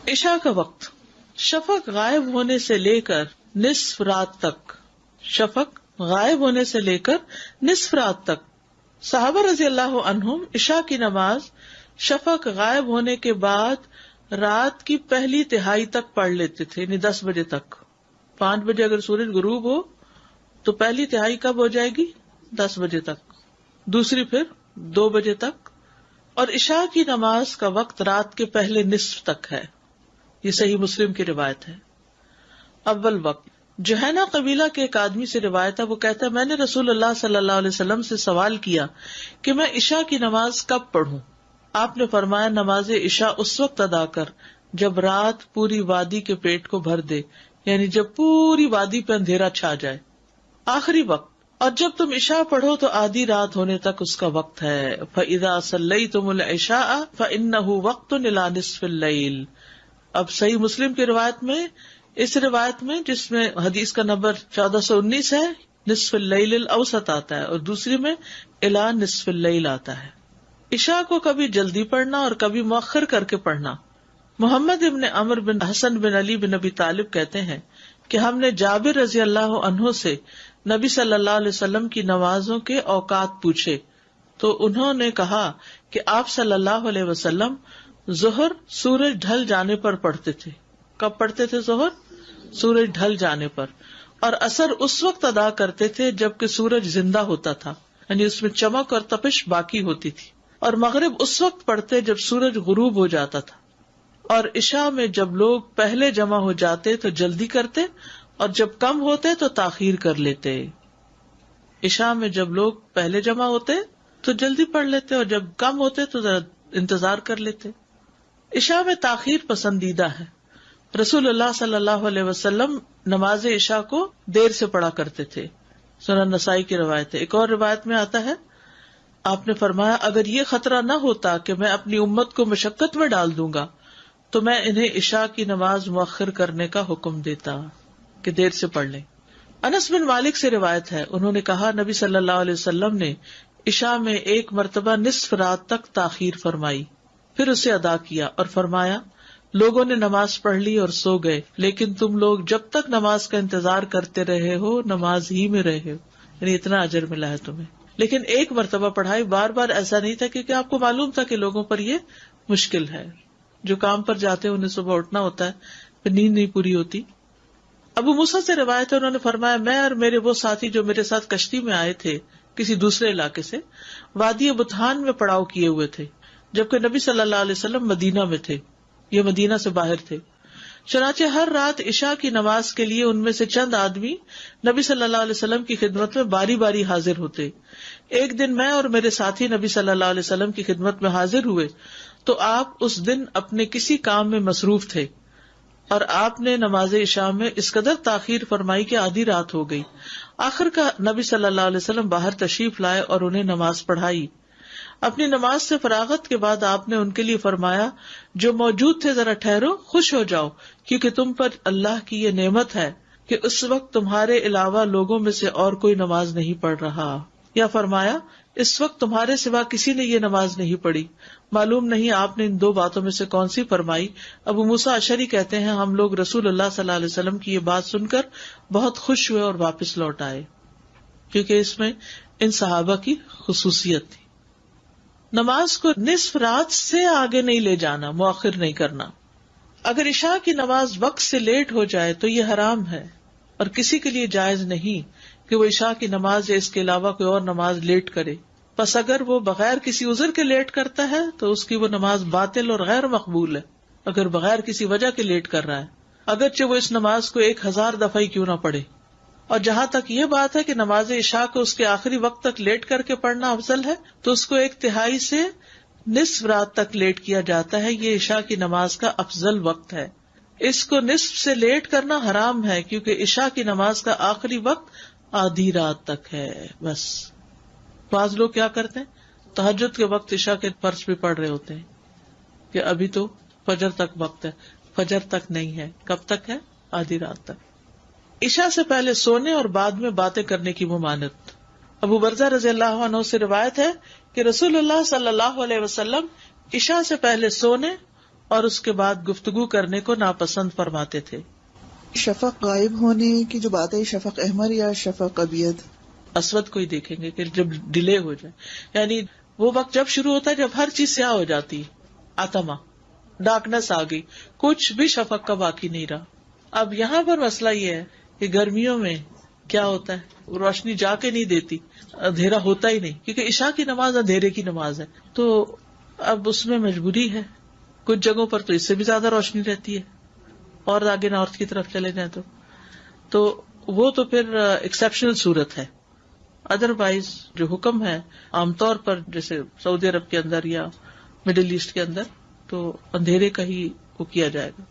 عشاء کا وقت شفق غائب ہونے سے لے کر نصف رات تک. شفق غائب ہونے سے لے کر نصف رات تک. صحابہ رضی اللہ عنہم عشاء کی نماز شفق غائب ہونے کے بعد رات کی پہلی تہائی تک پڑھ لیتے تھے، یعنی 10 بجے تک. 5 بجے اگر سورج غروب ہو تو پہلی تہائی کب ہو جائے گی؟ 10 بجے تک. دوسری پھر 2 بجے تک. اور عشاء کی نماز کا وقت رات کے پہلے نصف تک ہے. یہ صحیح مسلم کی روایت ہے. اول وقت جوہینہ قبیلہ کے ایک آدمی سے روایت ہے، وہ کہتا ہے میں نے رسول اللہ صلی اللہ علیہ وسلم سے سوال کیا کہ میں عشاء کی نماز کب پڑھوں. آپ نے فرمایا نماز عشاء اس وقت ادا کر جب رات پوری وادی کے پیٹ کو بھر دے، یعنی جب پوری وادی پہ اندھیرا چھا جائے. آخری وقت اور جب تم عشاء پڑھو تو آدھی رات ہونے تک اس کا وقت ہے. فَإِذَا صَلَّيْتُمُ الْعِشَاءَ فَإِنَّهُ وَقْتٌ إِلَى نِصْفِ اللَّيْلِ. اب صحیح مسلم کی روایت میں، اس روایت میں جس میں حدیث کا نمبر 1419 ہے، نصف اللیل الاوسط آتا ہے، اور دوسری میں الی نصف اللیل آتا ہے. عشاء کو کبھی جلدی پڑھنا اور کبھی مؤخر کر کے پڑھنا. محمد ابن عمرو بن حسن بن علی بن ابی طالب کہتے ہیں کہ ہم نے جابر رضی اللہ عنہ سے نبی صلی اللہ علیہ وسلم کی نمازوں کے اوقات پوچھے تو انہوں نے کہا کہ آپ صلی اللہ علیہ وسلم ظہر سورج ڈھل جانے پر پڑھتے تھے. کب پڑھتے تھے ظہر؟ سورج ڈھل جانے پر. اور عصر اس وقت ادا کرتے تھے جبکہ سورج زندہ ہوتا تھا، یعنی اس میں چمک اور تپش باقی ہوتی تھی. اور مغرب اس وقت پڑھتے جب سورج غروب ہو جاتا تھا. اور عشاء میں جب لوگ پہلے جمع ہو جاتے تو جلدی کرتے اور جب کم ہوتے تو تاخیر کر لیتے. عشاء میں جب لوگ پہلے جمع ہوتے تو جلدی پڑھ لیتے اور جب کم ہوتے تو ذرا انتظار کر لیتے. عشاء میں تاخیر پسندیدہ ہے. رسول اللہ صلی اللہ علیہ وسلم نماز عشاء کو دیر سے پڑھا کرتے تھے. سنن نسائی کی روایت ہے. ایک اور روایت میں آتا ہے آپ نے فرمایا اگر یہ خطرہ نہ ہوتا کہ میں اپنی امت کو مشقت میں ڈال دوں گا تو میں انہیں عشاء کی نماز مؤخر کرنے کا حکم دیتا کہ دیر سے پڑھ لیں. انس بن مالک سے روایت ہے، انہوں نے کہا نبی صلی اللہ علیہ وسلم نے عشاء میں ایک مرتبہ نصف رات تک تاخیر فرمائی، پھر اسے ادا کیا اور فرمایا لوگوں نے نماز پڑھ لی اور سو گئے، لیکن تم لوگ جب تک نماز کا انتظار کرتے رہے ہو نماز ہی میں رہے ہو، یعنی اتنا اجر ملا ہے تمہیں. لیکن ایک مرتبہ پڑھائی، بار بار ایسا نہیں تھا، کیونکہ آپ کو معلوم تھا کہ لوگوں پر یہ مشکل ہے. جو کام پر جاتے ہیں انہیں صبح اٹھنا ہوتا ہے، پھر نیند نہیں پوری ہوتی. ابو موسیٰ سے روایت ہے، انہوں نے فرمایا میں اور میرے وہ ساتھی جو میرے ساتھ کشتی میں آئے تھے کسی دوسرے علاقے سے، وادی بطحان میں پڑاؤ کیے ہوئے تھے، جبکہ نبی صلی اللہ علیہ وسلم مدینہ میں تھے، یہ مدینہ سے باہر تھے. چنانچہ ہر رات عشاء کی نماز کے لیے ان میں سے چند آدمی نبی صلی اللہ علیہ وسلم کی خدمت میں باری باری حاضر ہوتے. ایک دن میں اور میرے ساتھی نبی صلی اللہ علیہ وسلم کی خدمت میں حاضر ہوئے تو آپ اس دن اپنے کسی کام میں مصروف تھے اور آپ نے نماز عشاء میں اس قدر تاخیر فرمائی کہ آدھی رات ہو گئی. آخر کا نبی صلی اللہ علیہ وسلم باہر تشریف لائے اور انہیں نماز پڑھائی. اپنی نماز سے فراغت کے بعد آپ نے ان کے لیے فرمایا جو موجود تھے ذرا ٹھہرو، خوش ہو جاؤ، کیونکہ تم پر اللہ کی یہ نعمت ہے کہ اس وقت تمہارے علاوہ لوگوں میں سے اور کوئی نماز نہیں پڑھ رہا. یا فرمایا اس وقت تمہارے سوا کسی نے یہ نماز نہیں پڑھی. معلوم نہیں آپ نے ان دو باتوں میں سے کون سی فرمائی. ابو موسیٰ اشعری کہتے ہیں ہم لوگ رسول اللہ صلی اللہ علیہ وسلم کی یہ بات سن کر بہت خوش ہوئے اور واپس لوٹ آئے، کیونکہ اس میں ان صحابہ کی خصوصیت تھی. نماز کو نصف رات سے آگے نہیں لے جانا، مؤخر نہیں کرنا. اگر عشاء کی نماز وقت سے لیٹ ہو جائے تو یہ حرام ہے اور کسی کے لیے جائز نہیں کہ وہ عشاء کی نماز یا اس کے علاوہ کوئی اور نماز لیٹ کرے. پس اگر وہ بغیر کسی عذر کے لیٹ کرتا ہے تو اس کی وہ نماز باطل اور غیر مقبول ہے. اگر بغیر کسی وجہ کے لیٹ کر رہا ہے، اگرچہ وہ اس نماز کو 1000 دفعہ ہی کیوں نہ پڑھے. اور جہاں تک یہ بات ہے کہ نماز عشاء کو اس کے آخری وقت تک لیٹ کر کے پڑھنا افضل ہے تو اس کو 1/3 سے نصف رات تک لیٹ کیا جاتا ہے. یہ عشاء کی نماز کا افضل وقت ہے. اس کو نصف سے لیٹ کرنا حرام ہے کیونکہ عشاء کی نماز کا آخری وقت آدھی رات تک ہے. بس بعض لوگ کیا کرتے ہیں تہجد کے وقت عشاء کے فرض بھی پڑھ رہے ہوتے ہیں کہ ابھی تو فجر تک وقت ہے. فجر تک نہیں ہے. کب تک ہے؟ آدھی رات تک. عشاء سے پہلے سونے اور بعد میں باتیں کرنے کی ممانعت. ابو برزہ رضی اللہ عنہ سے روایت ہے کہ رسول اللہ صلی اللہ علیہ وسلم عشاء سے پہلے سونے اور اس کے بعد گفتگو کرنے کو ناپسند فرماتے تھے. شفق غائب ہونے کی جو بات ہے، شفق احمر یا شفق ابیض؟ اسود کو ہی دیکھیں گے کہ جب ڈیلے ہو جائے، یعنی وہ وقت جب شروع ہوتا ہے جب ہر چیز سیاہ ہو جاتی ہے، آتما ڈارکنیس آ گئی، کچھ بھی شفق کا باقی نہیں رہا. اب یہاں پر مسئلہ یہ ہے کہ گرمیوں میں کیا ہوتا ہے، روشنی جا کے نہیں دیتی، اندھیرا ہوتا ہی نہیں، کیونکہ عشاء کی نماز اندھیرے کی نماز ہے. تو اب اس میں مجبوری ہے، کچھ جگہوں پر تو اس سے بھی زیادہ روشنی رہتی ہے، اور آگے نارتھ کی طرف چلے جائیں تو وہ تو پھر ایکسیپشنل صورت ہے. ادروائز جو حکم ہے عام طور پر جیسے سعودی عرب کے اندر یا مڈل ایسٹ کے اندر تو اندھیرے کا ہی وہ کیا جائے گا.